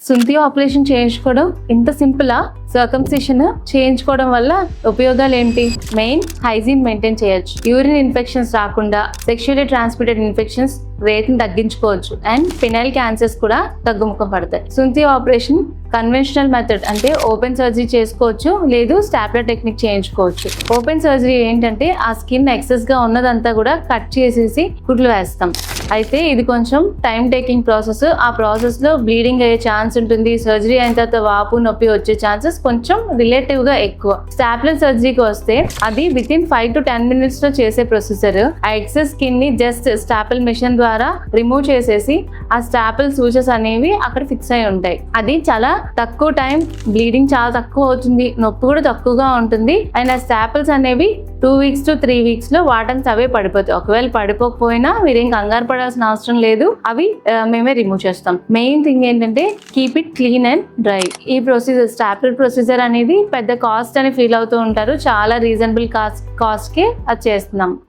సుంతి operation చేయించుకోవడం ఇంత సింపులా? Circumcision చేయించుకోవడం వల్ల ఉపయోగాలు ఏంటి? మెయిన్, హైజీన్ మెయింటైన్ చేయొచ్చు, యూరిన్ ఇన్ఫెక్షన్స్ రాకుండా సెక్షువల్లీ ట్రాన్స్మిటెడ్ ఇన్ఫెక్షన్స్ రేట్ని తగ్గించుకోవచ్చు, అండ్ ఫినైల్ క్యాన్సర్స్ కూడా తగ్గుముఖం పడతాయి. సుంతి ఆపరేషన్ కన్వెన్షనల్ మెథడ్ అంటే ఓపెన్ సర్జరీ చేసుకోవచ్చు, లేదు స్టాప్లర్ టెక్నిక్ చేయించుకోవచ్చు. ఓపెన్ సర్జరీ ఏంటంటే ఆ స్కిన్ ఎక్సెస్ గా ఉన్నదంతా కూడా కట్ చేసేసి కుట్లు వేస్తాం. అయితే ఇది కొంచెం టైం టేకింగ్ ప్రాసెస్. ఆ ప్రాసెస్ లో బ్లీడింగ్ అయ్యే ఛాన్స్ ఉంటుంది. సర్జరీ అయిన తర్వాత వాపు నొప్పి వచ్చే ఛాన్సెస్ కొంచెం రిలేటివ్ గా ఎక్కువ. స్టాప్లర్ సర్జరీకి వస్తే అది వితిన్ 5 to 10 minutes లో చేసే ప్రొసీజర్. ఆ ఎక్సెస్ స్కిన్ ని జస్ట్ స్టాపిల్ మిషన్ ద్వారా రిమూవ్ చేసేసి ఆ స్టాపిల్ సూచస్ అనేవి అక్కడ ఫిక్స్ అయి ఉంటాయి. అది చాలా తక్కువ టైం, బ్లీడింగ్ చాలా తక్కువ అవుతుంది, నొప్పి కూడా తక్కువగా ఉంటుంది. అండ్ ఆ స్టాపిల్స్ అనేవి 2 weeks to 3 weeks లో వాటంతా అవే పడిపోతాయి. ఒకవేళ పడిపోకపోయినా మీరేం కంగారు పడాల్సిన అవసరం లేదు, అవి మేమే రిమూవ్ చేస్తాం. మెయిన్ థింగ్ ఏంటంటే keep it clean and dry. ఈ ప్రొసీజర్, స్టాప్లర్ ప్రొసీజర్ అనేది పెద్ద కాస్ట్ అని ఫీల్ అవుతూ ఉంటారు. చాలా రీజనబుల్ కాస్ట్ కి అది చేస్తున్నాం.